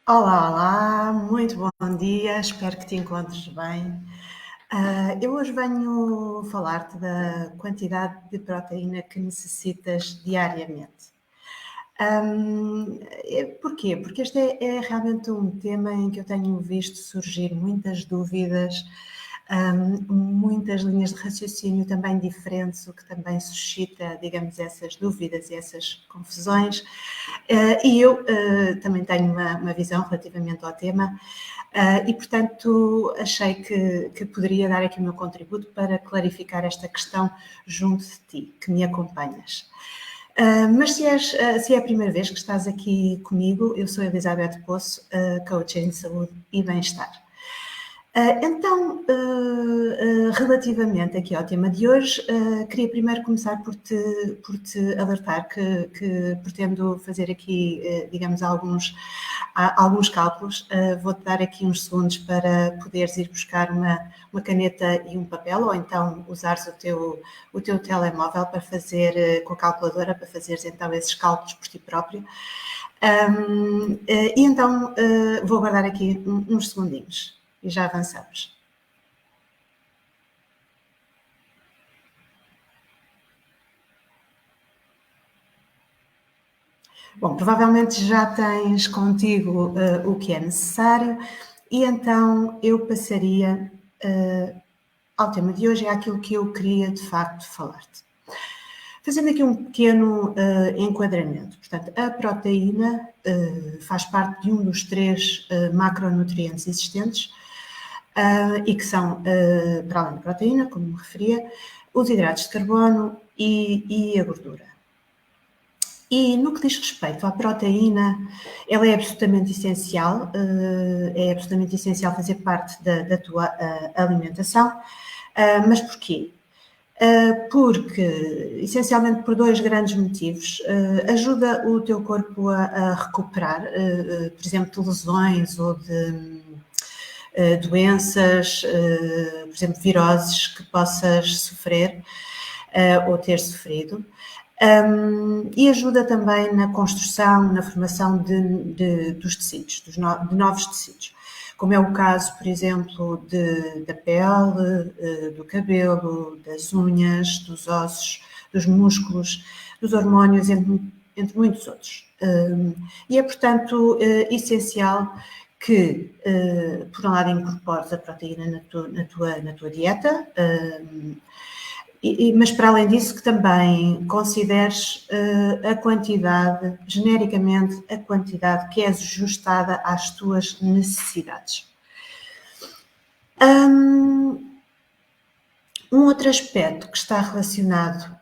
Olá, olá, muito bom dia, espero que te encontres bem. Eu hoje venho falar-te da quantidade de proteína que necessitas diariamente. Porquê? Porque este é realmente um tema em que eu tenho visto surgir muitas dúvidas, muitas linhas de raciocínio também diferentes, o que também suscita, digamos, essas dúvidas e essas confusões. E eu também tenho uma visão relativamente ao tema. E, portanto, achei que poderia dar aqui o meu contributo para clarificar esta questão junto de ti, que me acompanhas. Mas se é a primeira vez que estás aqui comigo, eu sou Elizabeth Poço, coach em saúde e bem-estar. Relativamente aqui ao tema de hoje, queria primeiro começar por te alertar que pretendo fazer aqui, digamos, alguns cálculos. Vou-te dar aqui uns segundos para poderes ir buscar uma caneta e um papel, ou então usares o teu telemóvel para fazer, com a calculadora, para fazeres então esses cálculos por ti próprio. E então vou guardar aqui uns segundinhos e já avançamos. Bom, provavelmente já tens contigo o que é necessário e então eu passaria ao tema de hoje, é aquilo que eu queria de facto falar-te. Fazendo aqui um pequeno enquadramento, portanto, a proteína faz parte de um dos três macronutrientes existentes e que são, para além da proteína, como me referia, os hidratos de carbono e a gordura. E no que diz respeito à proteína, ela é absolutamente essencial fazer parte da tua alimentação. Mas porquê? Porque, essencialmente por dois grandes motivos. Ajuda o teu corpo a recuperar, por exemplo, de lesões ou de doenças, por exemplo, viroses que possas sofrer ou ter sofrido. E ajuda também na construção, na formação dos tecidos, de novos tecidos, como é o caso, por exemplo, da pele, do cabelo, das unhas, dos ossos, dos músculos, dos hormônios, entre muitos outros. E é, portanto, essencial que, por um lado, incorpores a proteína na tua dieta, mas para além disso que também consideres a quantidade, genericamente, a quantidade que é ajustada às tuas necessidades. Um outro aspecto que está relacionado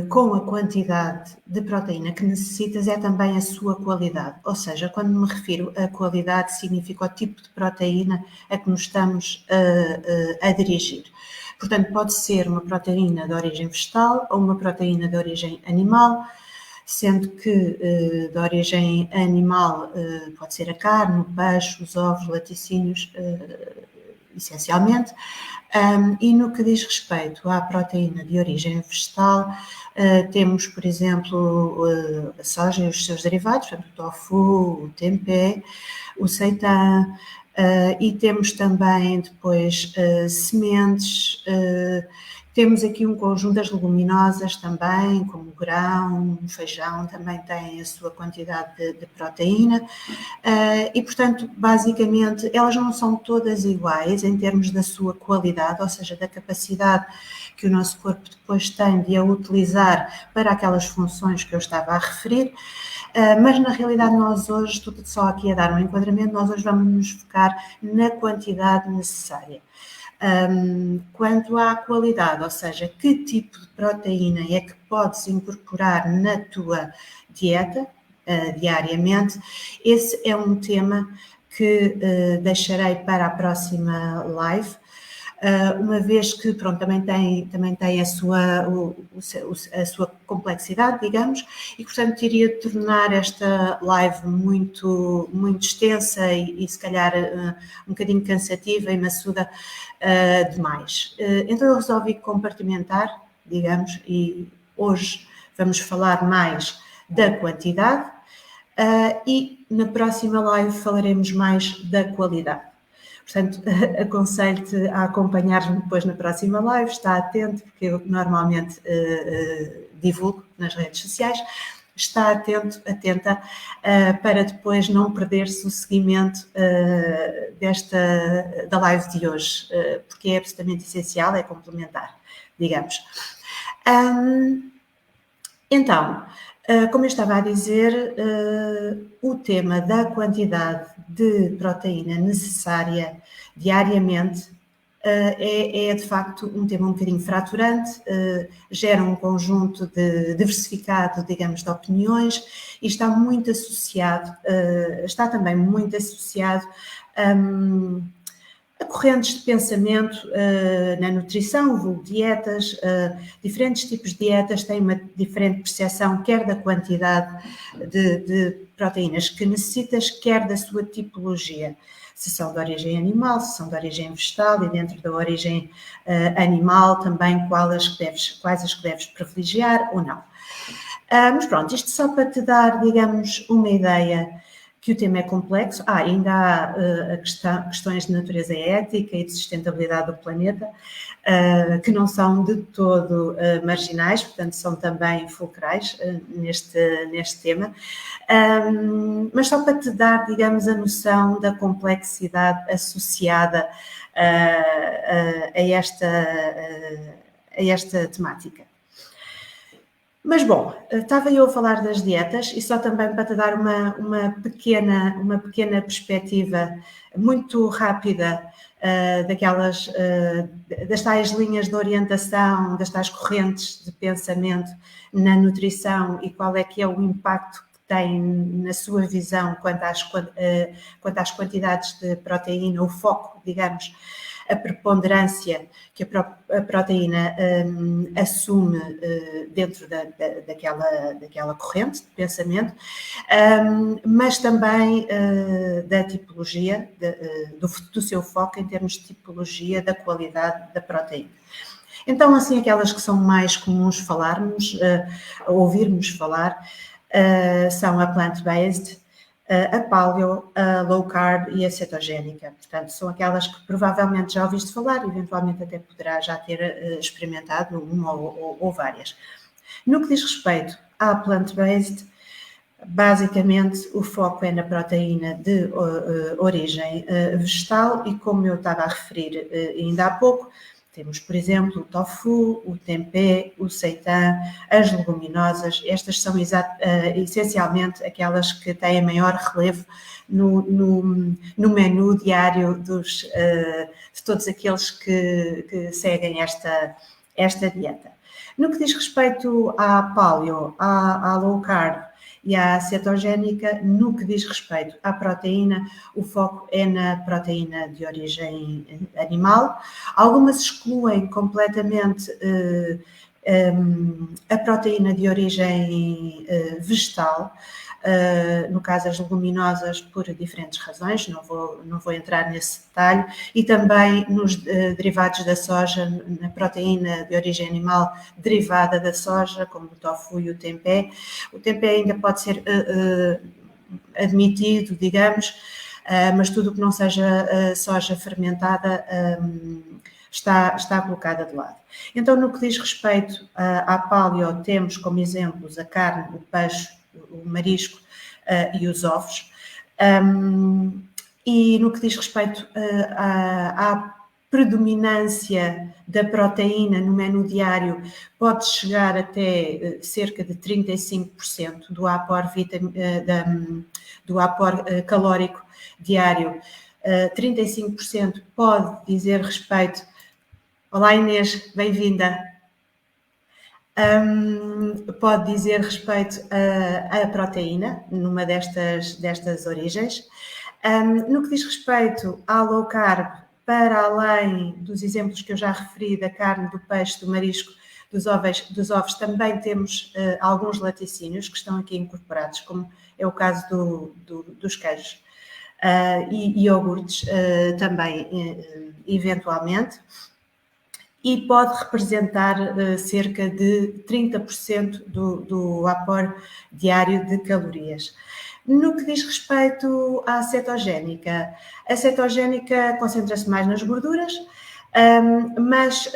com a quantidade de proteína que necessitas é também a sua qualidade. Ou seja, quando me refiro a qualidade, significa o tipo de proteína a que nos estamos a dirigir. Portanto, pode ser uma proteína de origem vegetal ou uma proteína de origem animal, sendo que de origem animal pode ser a carne, o peixe, os ovos, laticínios, essencialmente. E no que diz respeito à proteína de origem vegetal, temos, por exemplo, a soja e os seus derivados, portanto, o tofu, o tempeh, o seitan, e temos também depois sementes, temos aqui um conjunto das leguminosas também, como o grão, o feijão também tem a sua quantidade de proteína. E, portanto, basicamente, elas não são todas iguais em termos da sua qualidade, ou seja, da capacidade que o nosso corpo depois tem de a utilizar para aquelas funções que eu estava a referir. Mas na realidade nós hoje, estou só aqui a dar um enquadramento, nós hoje vamos nos focar na quantidade necessária. Quanto à qualidade, ou seja, que tipo de proteína é que podes incorporar na tua dieta diariamente, esse é um tema que deixarei para a próxima live, uma vez que pronto, também tem a sua complexidade, digamos, e portanto iria tornar esta live muito, muito extensa e se calhar um bocadinho cansativa e maçuda demais. Então eu resolvi compartimentar, digamos, e hoje vamos falar mais da quantidade. e na próxima live falaremos mais da qualidade. Portanto, aconselho-te a acompanhar-me depois na próxima live, está atento, porque eu normalmente divulgo nas redes sociais, está atento, atenta, para depois não perder-se o seguimento da live de hoje, porque é absolutamente essencial, é complementar, digamos. Então, como eu estava a dizer, o tema da quantidade de proteína necessária diariamente é de facto um tema um bocadinho fraturante, gera um conjunto diversificado, digamos, de opiniões e está muito associado, está também muito associado a correntes de pensamento na nutrição, vulgo dietas, diferentes tipos de dietas têm uma diferente percepção, quer da quantidade de proteínas que necessitas, quer da sua tipologia. Se são de origem animal, se são de origem vegetal e dentro da origem animal também quais as que deves privilegiar ou não. Mas pronto, isto só para te dar, digamos, uma ideia que o tema é complexo. Ainda há questões de natureza ética e de sustentabilidade do planeta, que não são de todo marginais, portanto são também fulcrais neste tema. Mas só para te dar, digamos, a noção da complexidade associada a esta temática. Mas bom, estava eu a falar das dietas e só também para te dar uma pequena perspectiva muito rápida das tais linhas de orientação, das tais correntes de pensamento na nutrição e qual é que é o impacto que tem na sua visão quanto às quantidades de proteína, o foco, digamos, a preponderância que a proteína assume dentro daquela corrente de pensamento, mas também da tipologia, do seu foco em termos de tipologia da qualidade da proteína. Então, assim, aquelas que são mais comuns ouvirmos falar, são a plant-based, a paleo, a low carb e a cetogénica. Portanto, são aquelas que provavelmente já ouviste falar, eventualmente até poderá já ter experimentado uma ou várias. No que diz respeito à plant-based, basicamente o foco é na proteína de origem vegetal e, como eu estava a referir ainda há pouco, temos, por exemplo, o tofu, o tempeh, o seitan, as leguminosas. Estas são essencialmente aquelas que têm maior relevo no menu diário de todos aqueles que seguem esta dieta. No que diz respeito à paleo, à low carb e à cetogénica, no que diz respeito à proteína, o foco é na proteína de origem animal. Algumas excluem completamente a proteína de origem vegetal, no caso as leguminosas, por diferentes razões, não vou entrar nesse detalhe, e também nos derivados da soja, na proteína de origem animal derivada da soja, como o tofu e o tempeh. O tempeh ainda pode ser admitido, digamos, mas tudo o que não seja soja fermentada está colocada de lado. Então, no que diz respeito à paleo, temos como exemplos a carne, o peixe, o marisco e os ovos. E no que diz respeito à predominância da proteína no menu diário, pode chegar até cerca de 35% do apor calórico diário. 35% pode dizer respeito... Olá Inês, bem-vinda. Pode dizer respeito à proteína, numa destas origens. No que diz respeito à low carb, para além dos exemplos que eu já referi, da carne, do peixe, do marisco, dos ovos, também temos alguns laticínios que estão aqui incorporados, como é o caso dos queijos e iogurtes também, eventualmente. E pode representar cerca de 30% do apor diário de calorias. No que diz respeito à cetogénica, a cetogénica concentra-se mais nas gorduras, mas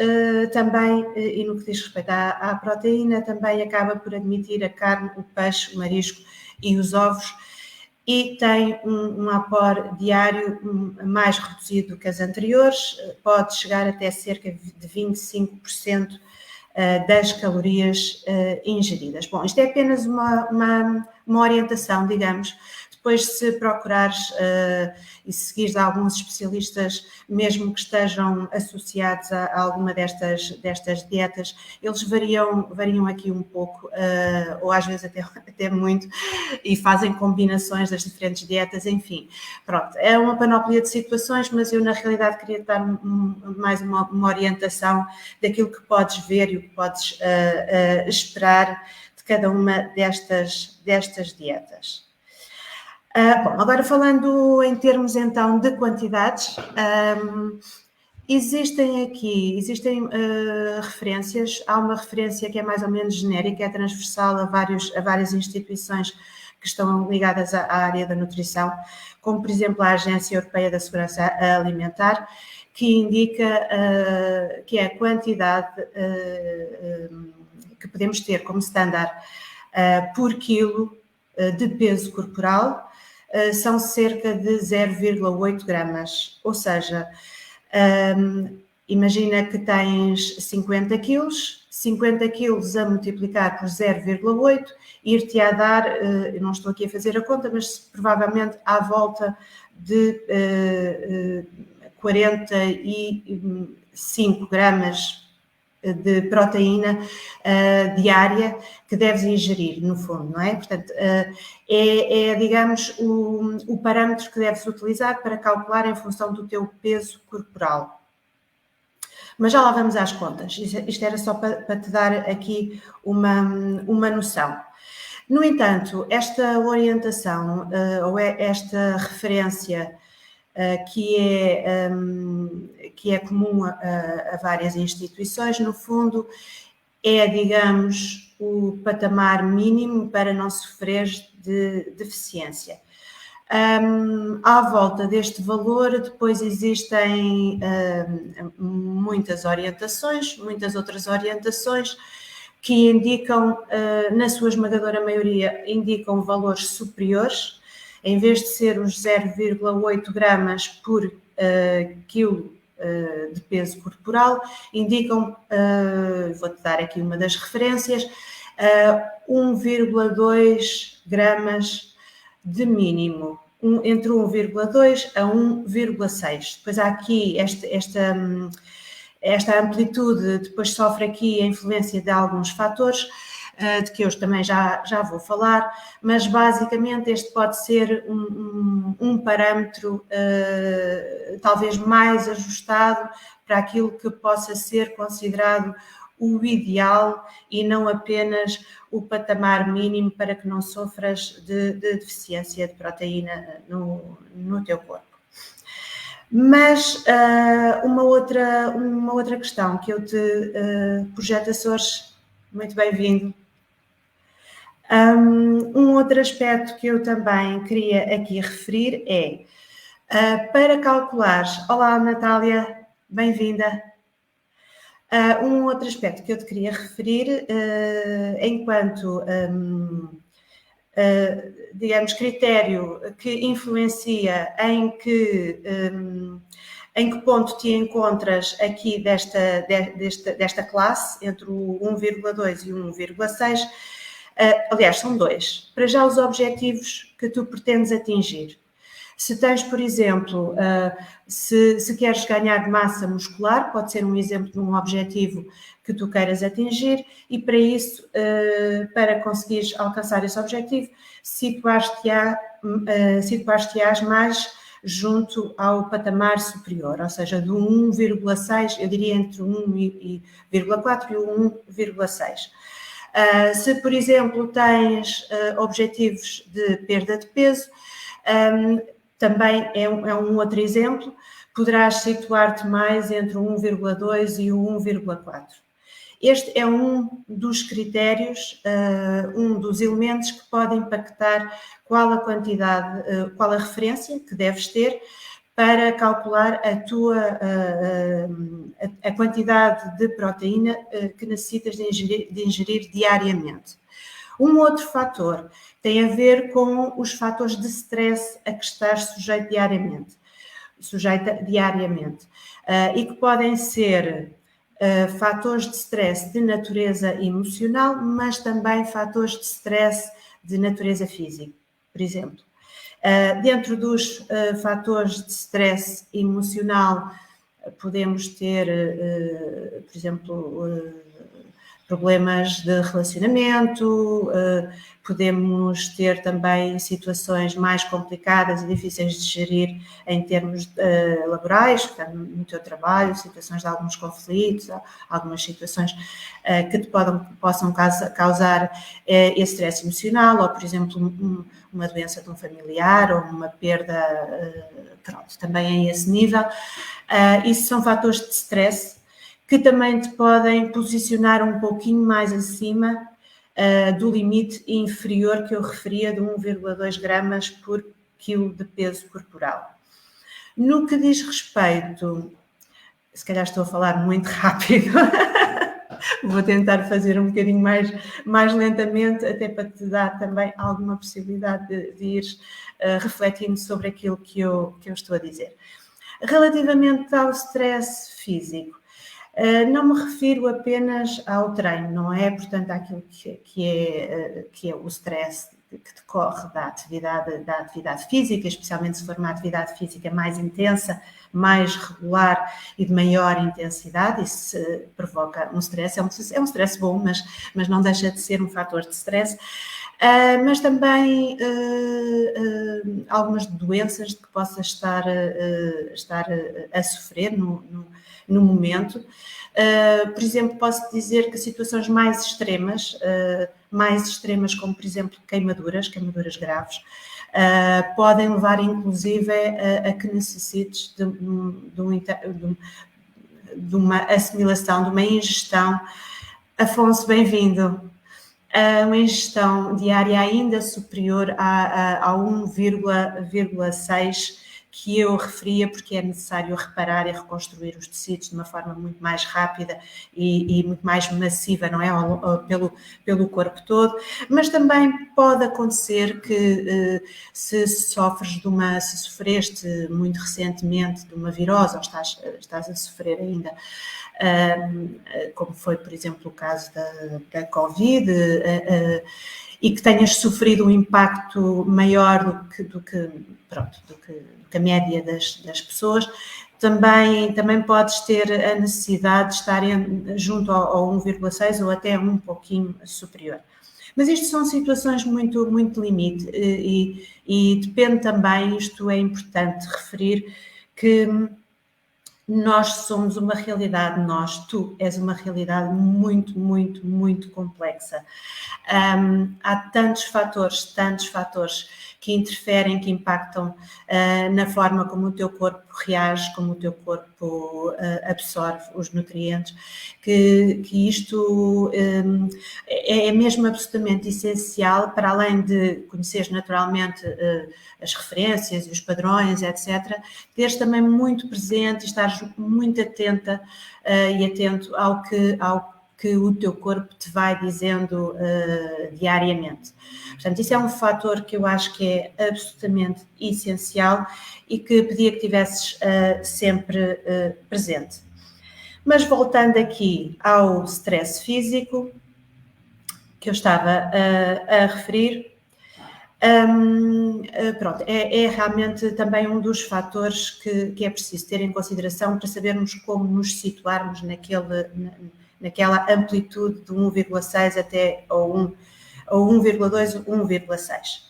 também, e no que diz respeito à proteína, também acaba por admitir a carne, o peixe, o marisco e os ovos, e tem um apor diário mais reduzido que as anteriores, pode chegar até cerca de 25% das calorias ingeridas. Bom, isto é apenas uma orientação, digamos. Depois, se procurares e seguires alguns especialistas, mesmo que estejam associados a alguma destas dietas, eles variam aqui um pouco, ou às vezes até muito, e fazem combinações das diferentes dietas, enfim. Pronto, é uma panóplia de situações, mas eu na realidade queria dar mais uma orientação daquilo que podes ver e o que podes esperar de cada uma destas dietas. Bom, agora falando em termos então de quantidades, existem referências. Há uma referência que é mais ou menos genérica, é transversal a várias instituições que estão ligadas à área da nutrição, como por exemplo a Agência Europeia da Segurança Alimentar, que indica que é a quantidade que podemos ter como standard por quilo de peso corporal, são cerca de 0,8 gramas, ou seja, imagina que tens 50 quilos, 50 quilos a multiplicar por 0,8, ir-te a dar, eu não estou aqui a fazer a conta, mas provavelmente à volta de 45 gramas de proteína diária que deves ingerir, no fundo, não é? Portanto, digamos, o parâmetro que deves utilizar para calcular em função do teu peso corporal. Mas já lá vamos às contas. Isto era só para te dar aqui uma noção. No entanto, esta orientação ou esta referência que é comum a várias instituições, no fundo, é, digamos, o patamar mínimo para não sofrer de deficiência. À volta deste valor, depois existem muitas outras orientações que indicam, na sua esmagadora maioria, indicam valores superiores. Em vez de ser os 0,8 gramas por quilo de peso corporal, indicam, vou-te dar aqui uma das referências, 1,2 gramas de mínimo, entre 1,2 a 1,6. Depois há aqui esta amplitude, depois sofre aqui a influência de alguns fatores, de que hoje também já vou falar, mas basicamente este pode ser um parâmetro talvez mais ajustado para aquilo que possa ser considerado o ideal e não apenas o patamar mínimo para que não sofras de deficiência de proteína no teu corpo. Mas uma outra questão que eu te projeto, Açores, muito bem-vindo. Um outro aspecto que eu também queria aqui referir é, para calculares, olá Natália, bem-vinda. Um outro aspecto que eu te queria referir, enquanto, digamos, critério que influencia em que ponto te encontras aqui desta classe, entre o 1,2 e o 1,6, aliás, são dois. Para já, os objetivos que tu pretendes atingir. Se tens, por exemplo, se queres ganhar massa muscular, pode ser um exemplo de um objetivo que tu queiras atingir, e para isso, para conseguires alcançar esse objetivo, situar-te-ás mais junto ao patamar superior, ou seja, do 1,6, eu diria entre o 1,4 e o 1,6. Se, por exemplo, tens objetivos de perda de peso, também é um outro exemplo, poderás situar-te mais entre o 1,2 e o 1,4. Este é um dos critérios, um dos elementos que pode impactar qual a quantidade, qual a referência que deves ter para calcular a quantidade de proteína que necessitas de ingerir diariamente. Um outro fator tem a ver com os fatores de stress a que estás sujeita diariamente e que podem ser fatores de stress de natureza emocional, mas também fatores de stress de natureza física, por exemplo. Dentro dos fatores de stress emocional, podemos ter, por exemplo, problemas de relacionamento, podemos ter também situações mais complicadas e difíceis de gerir em termos laborais, no teu trabalho, situações de alguns conflitos, algumas situações que te possam causar esse stress emocional, ou, por exemplo, uma doença de um familiar ou uma perda, pronto, também a esse nível. Isso são fatores de stress que também te podem posicionar um pouquinho mais acima do limite inferior que eu referia de 1,2 gramas por quilo de peso corporal. No que diz respeito, se calhar estou a falar muito rápido, vou tentar fazer um bocadinho mais lentamente, até para te dar também alguma possibilidade de ir refletindo sobre aquilo que eu estou a dizer. Relativamente ao stress físico, não me refiro apenas ao treino, não é? Portanto, àquilo que é o stress que decorre da atividade física, especialmente se for uma atividade física mais intensa, mais regular e de maior intensidade, isso provoca um stress. É um stress bom, mas não deixa de ser um fator de stress. Mas também algumas doenças de que possa estar a sofrer no momento. Por exemplo, posso dizer que situações mais extremas como, por exemplo, queimaduras graves, podem levar, inclusive, a que necessites de uma assimilação, de uma ingestão. Afonso, bem-vindo. Uma ingestão diária ainda superior a 1,6 que eu referia, porque é necessário reparar e reconstruir os tecidos de uma forma muito mais rápida e muito mais massiva, não é? Pelo corpo todo, mas também pode acontecer que se sofreste muito recentemente de uma virose, ou estás a sofrer ainda, como foi, por exemplo, o caso da Covid, e que tenhas sofrido um impacto maior do que a média das pessoas, também podes ter a necessidade de estar junto ao 1,6 ou até um pouquinho superior. Mas isto são situações muito, muito limite e depende também, isto é importante referir, que nós somos uma realidade, tu és uma realidade muito, muito, muito complexa. Há tantos fatores que interferem, que impactam na forma como o teu corpo reage, como o teu corpo absorve os nutrientes, que isto é mesmo absolutamente essencial, para além de conheceres naturalmente as referências e os padrões, etc., teres também muito presente e estares muito atenta e atento ao que o teu corpo te vai dizendo diariamente. Portanto, isso é um fator que eu acho que é absolutamente essencial e que pedia que tivesses sempre presente. Mas voltando aqui ao stress físico, que eu estava a referir, pronto, é realmente também um dos fatores que é preciso ter em consideração para sabermos como nos situarmos naquela amplitude de 1,6 até ao 1,2, 1,6.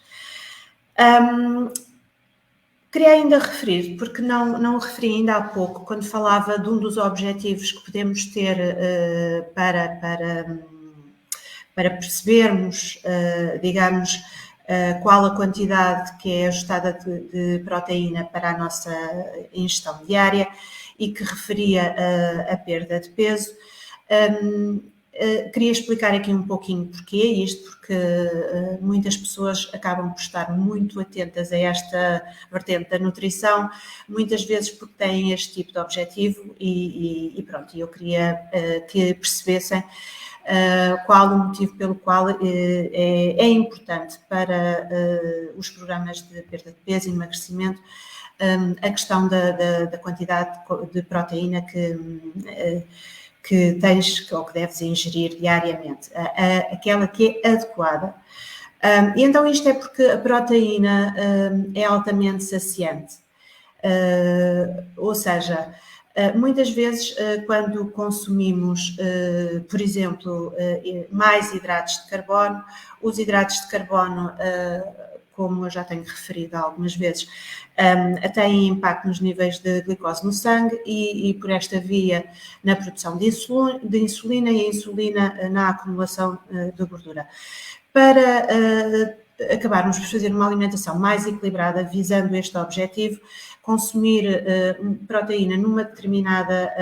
Queria ainda referir, porque não referi ainda há pouco, quando falava de um dos objetivos que podemos ter para percebermos, digamos, qual a quantidade que é ajustada de proteína para a nossa ingestão diária, e que referia a perda de peso. Queria explicar aqui um pouquinho porquê isto, porque muitas pessoas acabam por estar muito atentas a esta vertente da nutrição, muitas vezes porque têm este tipo de objetivo e pronto, eu queria que percebessem qual o motivo pelo qual é importante para os programas de perda de peso e emagrecimento a questão da quantidade de proteína que tens ou que deves ingerir diariamente, aquela que é adequada. E então isto é porque a proteína é altamente saciante, ou seja, muitas vezes quando consumimos, por exemplo, mais hidratos de carbono, os hidratos de carbono, como eu já tenho referido algumas vezes, têm impacto nos níveis de glicose no sangue e por esta via na produção de insulina e a insulina na acumulação de gordura. Para acabarmos por fazer uma alimentação mais equilibrada, visando este objetivo, consumir proteína numa determinada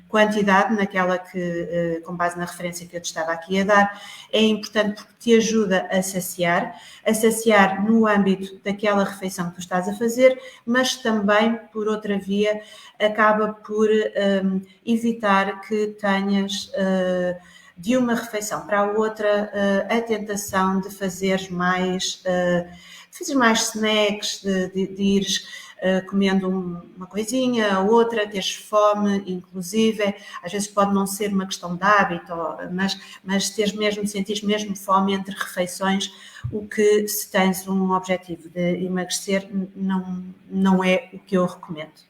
quantidade, naquela que, com base na referência que eu te estava aqui a dar, é importante porque te ajuda a saciar no âmbito daquela refeição que tu estás a fazer, mas também, por outra via, acaba por evitar que tenhas de uma refeição para a outra a tentação de fazeres mais snacks, de ires comendo uma coisinha, outra, teres fome, inclusive, às vezes pode não ser uma questão de hábito, mas sentires mesmo fome entre refeições, o que, se tens um objetivo de emagrecer, não é o que eu recomendo.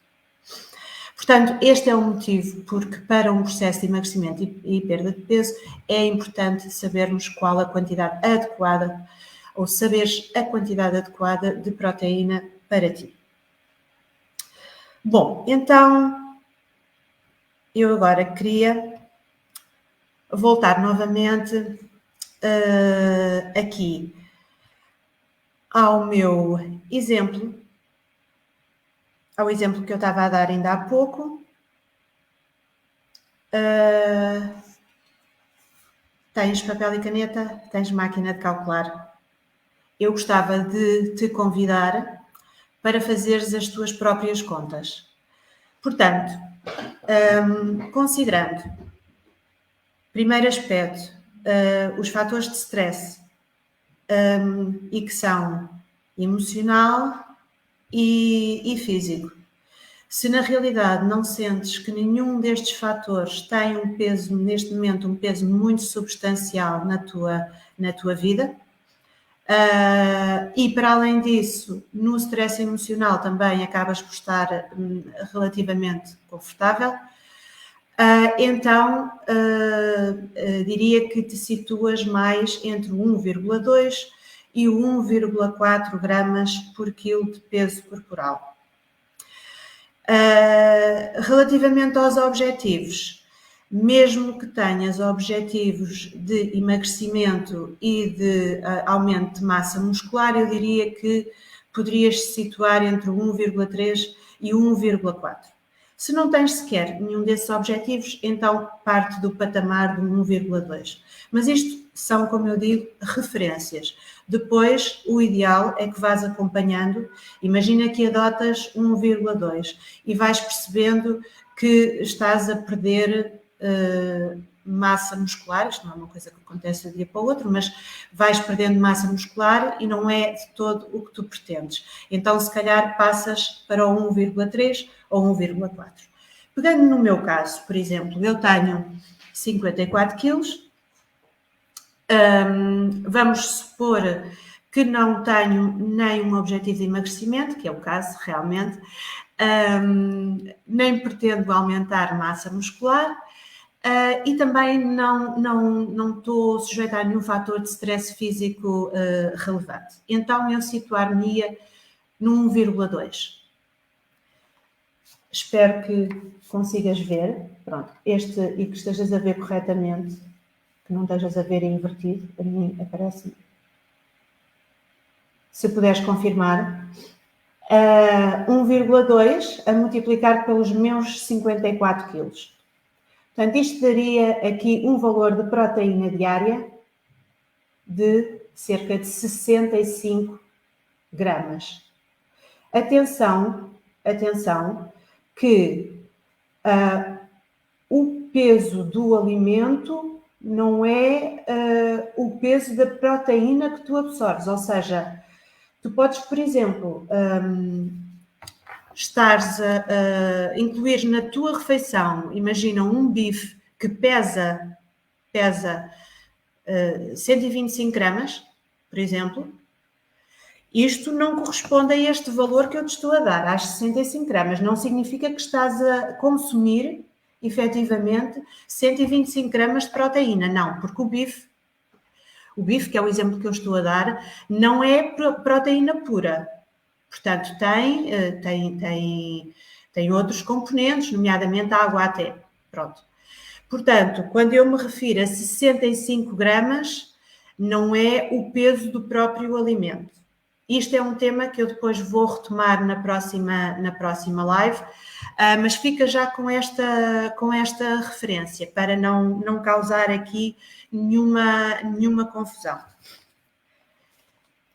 Portanto, este é o motivo porque para um processo de emagrecimento e perda de peso é importante sabermos qual a quantidade adequada ou saberes a quantidade adequada de proteína para ti. Bom, então eu agora queria voltar novamente aqui ao meu exemplo, ao exemplo que eu estava a dar ainda há pouco. Tens papel e caneta, tens máquina de calcular. Eu gostava de te convidar para fazeres as tuas próprias contas. Portanto, considerando, primeiro aspecto, os fatores de stress, e que são emocional e físico. Se na realidade não sentes que nenhum destes fatores tem um peso, neste momento, um peso muito substancial na tua vida, e para além disso, no stress emocional também acabas por estar relativamente confortável, então diria que te situas mais entre 1,2 e 1,4 gramas por quilo de peso corporal. Relativamente aos objetivos, mesmo que tenhas objetivos de emagrecimento e de aumento de massa muscular, eu diria que poderias se situar entre 1,3 e 1,4. Se não tens sequer nenhum desses objetivos, então parte do patamar do 1,2. Mas isto são, como eu digo, referências. Depois, o ideal é que vás acompanhando. Imagina que adotas 1,2 e vais percebendo que estás a perder massa muscular. Isto não é uma coisa que acontece de um dia para o outro, mas vais perdendo massa muscular e não é de todo o que tu pretendes. Então, se calhar, passas para o 1,3 ou 1,4. Pegando no meu caso, por exemplo, eu tenho 54 quilos. Vamos supor que não tenho nenhum objetivo de emagrecimento, que é o caso realmente, nem pretendo aumentar massa muscular e também não estou sujeita a nenhum fator de stress físico relevante. Então eu situar-me-ia no 1,2. Espero que consigas ver, pronto, e que estejas a ver corretamente, que não estejas a ver invertido, a mim aparece. Se puderes confirmar, 1,2 a multiplicar pelos meus 54 quilos. Portanto, isto daria aqui um valor de proteína diária de cerca de 65 gramas. Atenção que o peso do alimento não é o peso da proteína que tu absorves, ou seja, tu podes, por exemplo, estares a incluir na tua refeição, imagina um bife que pesa 125 gramas, por exemplo, isto não corresponde a este valor que eu te estou a dar, às 65 gramas. Não significa que estás a consumir, efetivamente, 125 gramas de proteína. Não, porque o bife, que é o exemplo que eu estou a dar, não é proteína pura. Portanto, tem outros componentes, nomeadamente a água até. Pronto. Portanto, quando eu me refiro a 65 gramas, não é o peso do próprio alimento. Isto é um tema que eu depois vou retomar na próxima live, mas fica já com esta referência, para não causar aqui nenhuma confusão.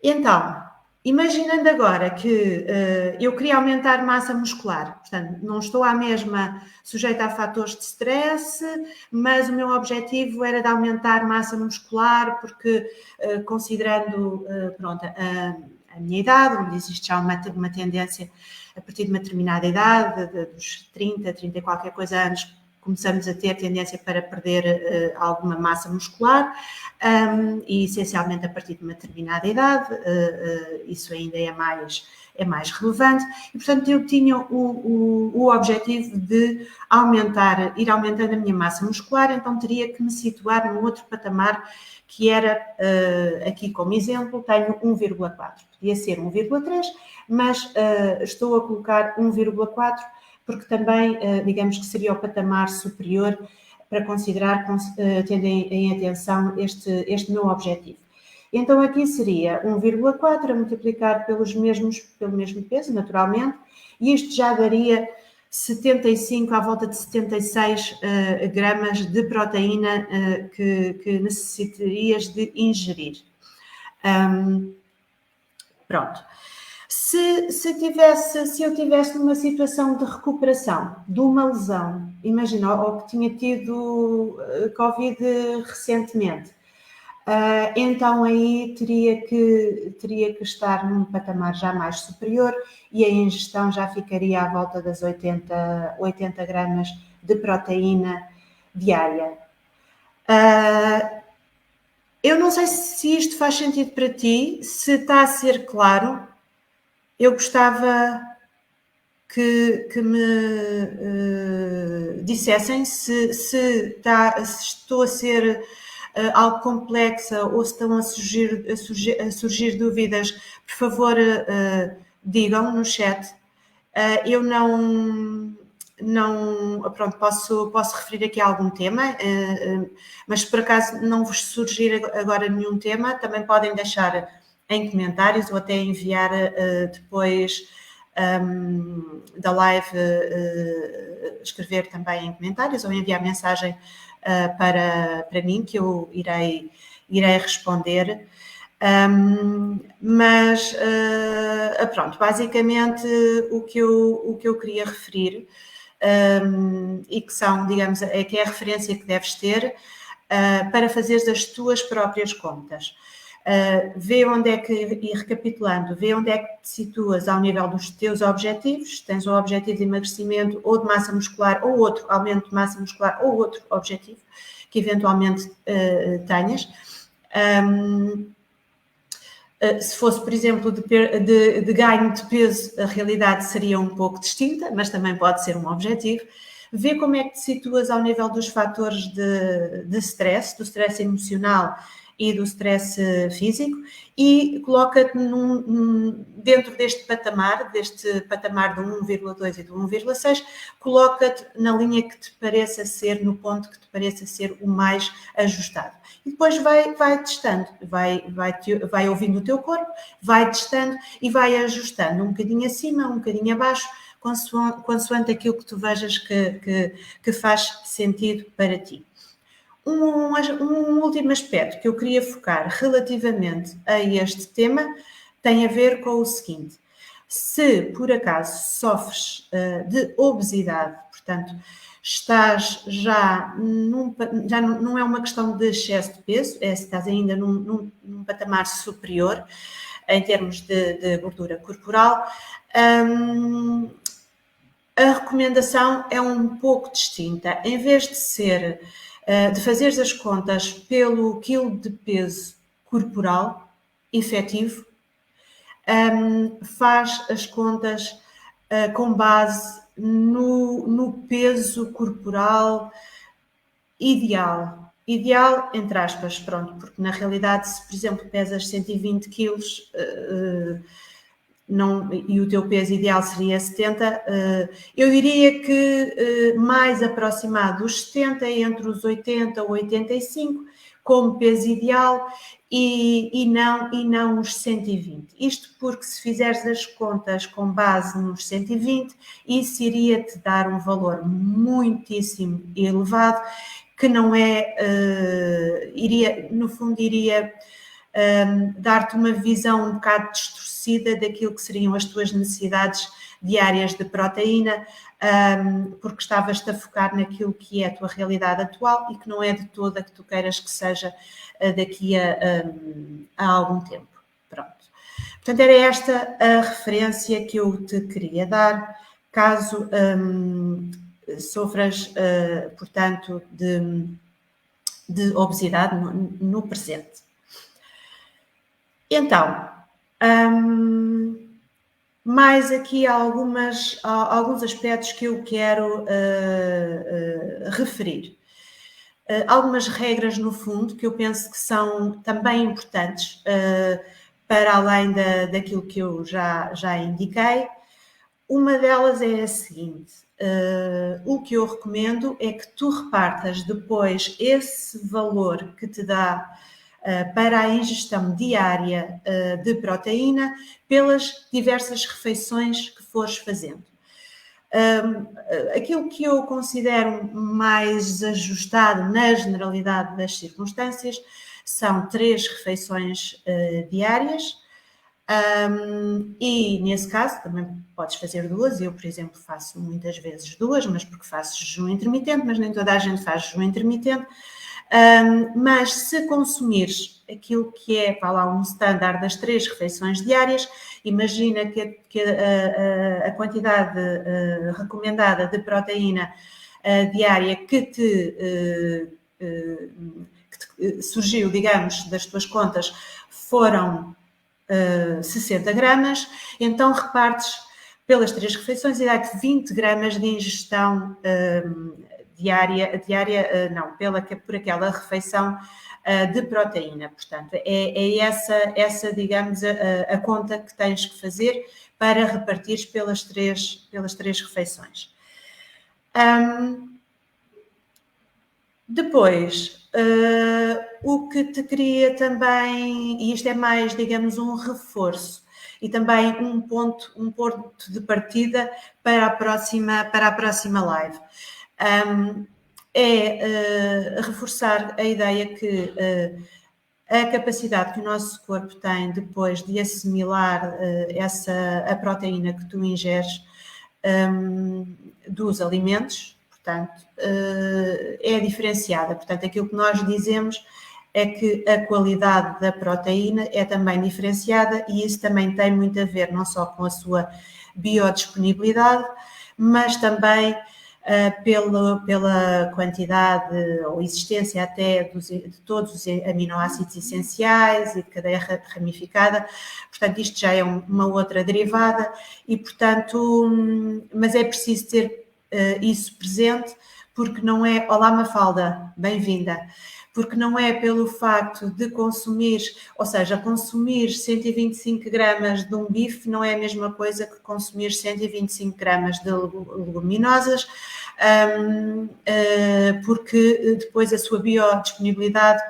Então, imaginando agora que eu queria aumentar massa muscular, portanto, não estou à mesma sujeita a fatores de stress, mas o meu objetivo era de aumentar massa muscular, porque considerando, pronto, a minha idade, onde existe já uma tendência a partir de uma determinada idade, dos 30 e qualquer coisa anos, começamos a ter tendência para perder alguma massa muscular e essencialmente a partir de uma determinada idade, isso ainda é mais relevante e, portanto, eu tinha o objetivo de ir aumentando a minha massa muscular, então teria que me situar num outro patamar que era, aqui como exemplo, tenho 1,4. Podia ser 1,3, mas estou a colocar 1,4 porque também, digamos que seria o patamar superior para considerar, tendo em atenção este meu objetivo. Então, aqui seria 1,4 a multiplicar pelo mesmo peso, naturalmente, e isto já daria 75, à volta de 76 gramas de proteína que necessitarias de ingerir. Pronto. Se eu tivesse numa situação de recuperação de uma lesão, imagina, ou que tinha tido Covid recentemente, então aí teria que estar num patamar já mais superior e a ingestão já ficaria à volta das 80 gramas de proteína diária. Eu não sei se isto faz sentido para ti, se está a ser claro. Eu gostava que me dissessem se estou a ser algo complexa ou se estão a surgir dúvidas. Por favor, digam no chat. Eu pronto, posso referir aqui a algum tema, mas se por acaso não vos surgir agora nenhum tema, também podem deixar em comentários ou até enviar depois da live, escrever também em comentários ou enviar mensagem para mim, que eu irei responder. Mas pronto, basicamente o que eu queria referir e que são, digamos, que é a referência que deves ter para fazeres as tuas próprias contas. Vê onde é que, e recapitulando, vê onde é que te situas ao nível dos teus objetivos, tens um objetivo de emagrecimento ou de massa muscular ou outro aumento de massa muscular ou outro objetivo que eventualmente tenhas. Se fosse, por exemplo, de ganho de peso, a realidade seria um pouco distinta, mas também pode ser um objetivo. Vê como é que te situas ao nível dos fatores de stress, do stress emocional e do stress físico e coloca-te dentro deste patamar do 1,2 e do 1,6, coloca-te na linha que te pareça ser, no ponto que te pareça ser o mais ajustado. E depois vai testando, vai ouvindo o teu corpo, vai testando e vai ajustando um bocadinho acima, um bocadinho abaixo, consoante aquilo que tu vejas que faz sentido para ti. Um último aspecto que eu queria focar relativamente a este tema tem a ver com o seguinte: se por acaso sofres de obesidade, portanto, estás já não é uma questão de excesso de peso, se estás ainda num patamar superior em termos de gordura corporal, a recomendação é um pouco distinta. Em vez de fazeres as contas pelo quilo de peso corporal efetivo, faz as contas com base no peso corporal ideal. Ideal, entre aspas, pronto, porque na realidade, se por exemplo pesas 120 quilos e o teu peso ideal seria 70, eu diria que mais aproximado dos 70, entre os 80 ou 85, como peso ideal, e não os 120. Isto porque se fizeres as contas com base nos 120, isso iria-te dar um valor muitíssimo elevado, que não é, iria dar-te uma visão um bocado distorcida daquilo que seriam as tuas necessidades diárias de proteína, porque estavas-te a focar naquilo que é a tua realidade atual e que não é de toda a que tu queiras que seja daqui a algum tempo. Pronto. Portanto, era esta a referência que eu te queria dar, caso sofras, portanto, de obesidade no presente. Então, mais aqui alguns aspectos que eu quero referir. Algumas regras, no fundo, que eu penso que são também importantes, para além daquilo que eu já indiquei. Uma delas é a seguinte: o que eu recomendo é que tu repartas depois esse valor que te dá para a ingestão diária de proteína pelas diversas refeições que fores fazendo. Aquilo que eu considero mais ajustado na generalidade das circunstâncias são 3 refeições diárias, e nesse caso também podes fazer 2. Eu, por exemplo, faço muitas vezes 2, mas porque faço jejum intermitente, mas nem toda a gente faz jejum intermitente. Mas se consumires aquilo que é, para lá, um standard das 3 refeições diárias, imagina que a quantidade recomendada de proteína diária que te surgiu, digamos, das tuas contas foram 60 gramas, então repartes pelas 3 refeições e dá-te 20 gramas de ingestão diária, não, por aquela refeição de proteína. Portanto, é essa digamos, a conta que tens que fazer para repartires pelas três refeições. Depois, o que te queria também, e isto é mais, digamos, um reforço, e também um ponto de partida para a próxima live, é reforçar a ideia que a capacidade que o nosso corpo tem depois de assimilar a proteína que tu ingeres dos alimentos, portanto, é diferenciada. Portanto, aquilo que nós dizemos é que a qualidade da proteína é também diferenciada, e isso também tem muito a ver não só com a sua biodisponibilidade, mas também pela quantidade ou existência até de todos os aminoácidos essenciais e de cadeia ramificada. Portanto, isto já é uma outra derivada e, portanto, mas é preciso ter isso presente, porque não é... Olá, Mafalda, bem-vinda. Porque não é pelo facto de consumir, ou seja, consumir 125 gramas de um bife não é a mesma coisa que consumir 125 gramas de leguminosas, porque depois a sua biodisponibilidade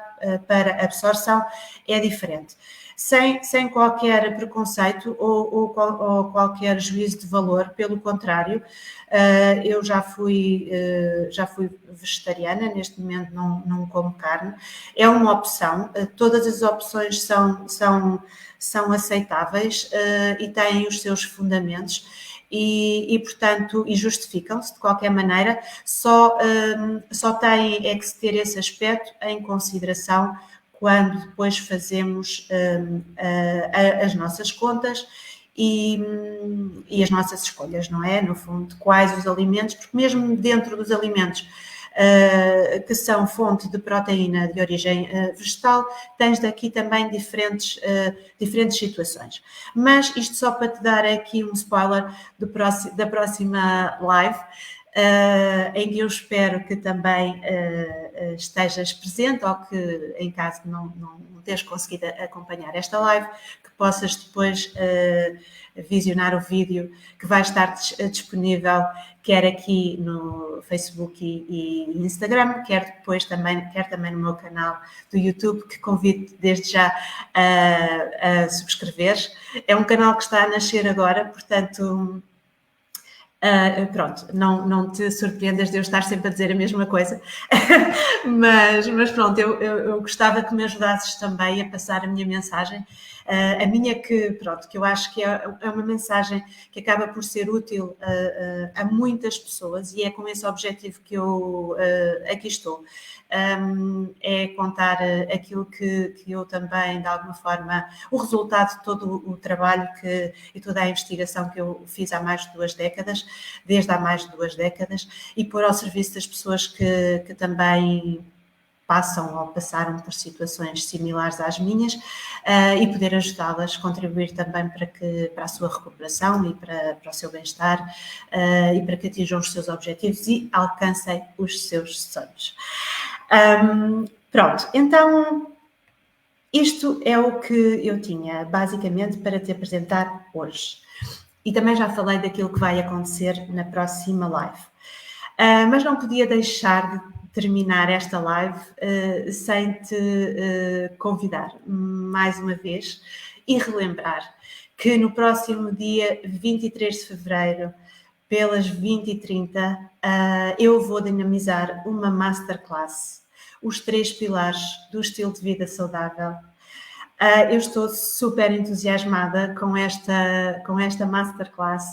para absorção é diferente. sem qualquer preconceito ou qualquer juízo de valor, pelo contrário, eu já fui vegetariana, neste momento não como carne, é uma opção, todas as opções são aceitáveis e têm os seus fundamentos. Portanto, justificam-se de qualquer maneira, só têm é que se ter esse aspecto em consideração quando depois fazemos as nossas contas e as nossas escolhas, não é? No fundo, de quais os alimentos, porque mesmo dentro dos alimentos que são fonte de proteína de origem vegetal, tens daqui também diferentes situações. Mas isto só para te dar aqui um spoiler da próxima live, em que eu espero que também estejas presente, ou que, em caso de não teres conseguido acompanhar esta live, que possas depois visionar o vídeo que vai estar disponível, quer aqui no Facebook e Instagram, quer também no meu canal do YouTube, que convido desde já a subscreveres. É um canal que está a nascer agora, portanto... pronto, não te surpreendas de eu estar sempre a dizer a mesma coisa, mas pronto, eu gostava que me ajudasses também a passar a minha mensagem, a minha que eu acho que é uma mensagem que acaba por ser útil a muitas pessoas, e é com esse objetivo que eu aqui estou. É contar aquilo que eu também, de alguma forma, o resultado de todo o trabalho e toda a investigação que eu fiz desde há mais de 2 décadas, e pôr ao serviço das pessoas que também passam ou passaram por situações similares às minhas, e poder ajudá-las, contribuir também para a sua recuperação e para o seu bem-estar, e para que atinjam os seus objetivos e alcancem os seus sonhos. Pronto, então isto é o que eu tinha basicamente para te apresentar hoje. E também já falei daquilo que vai acontecer na próxima live. Mas não podia deixar de terminar esta live sem te convidar mais uma vez e relembrar que no próximo dia 23 de fevereiro, pelas 20h30, eu vou dinamizar uma masterclass, os 3 pilares do estilo de vida saudável. Eu estou super entusiasmada com esta masterclass.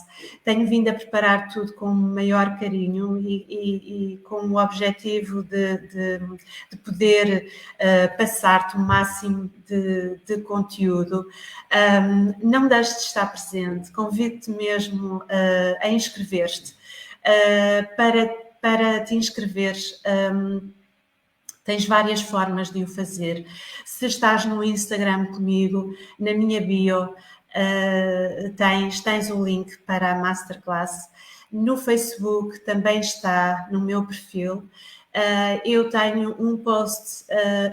Tenho vindo a preparar tudo com o maior carinho e com o objetivo de poder passar-te o máximo de conteúdo. Não deixes de estar presente, convido-te mesmo a inscrever-te. Para te inscreveres, tens várias formas de o fazer. Se estás no Instagram comigo, na minha bio, tens o link para a Masterclass. No Facebook também está no meu perfil. Eu tenho um post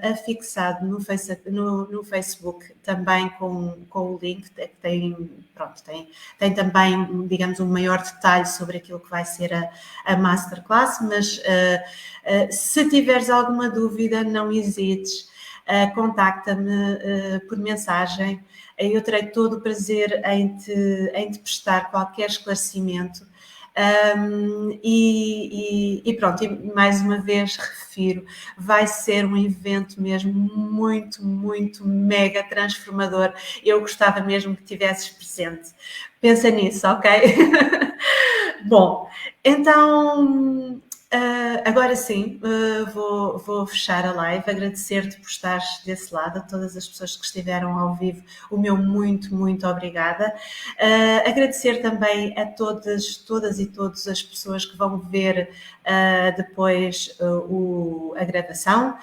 afixado no Facebook também com o link, que tem também, digamos, um maior detalhe sobre aquilo que vai ser a Masterclass, mas se tiveres alguma dúvida, não hesites, contacta-me por mensagem, eu terei todo o prazer em te prestar qualquer esclarecimento. Pronto, e mais uma vez refiro, vai ser um evento mesmo muito, muito mega transformador. Eu gostava mesmo que estivesses presente. Pensa nisso, ok? Bom, então agora sim, vou fechar a live, agradecer-te por estares desse lado, a todas as pessoas que estiveram ao vivo, o meu muito, muito obrigada. Agradecer também a todas e todas as pessoas que vão ver depois a gravação.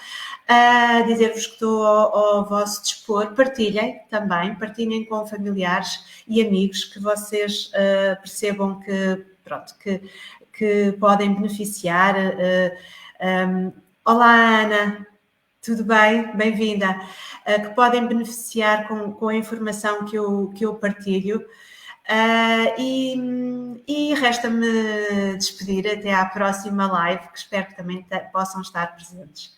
Dizer-vos que estou ao vosso dispor, partilhem também, partilhem com familiares e amigos que vocês percebam que podem beneficiar. Olá, Ana, tudo bem? Bem-vinda. Que podem beneficiar com a informação que eu partilho. E resta-me despedir até à próxima live, que espero que também possam estar presentes.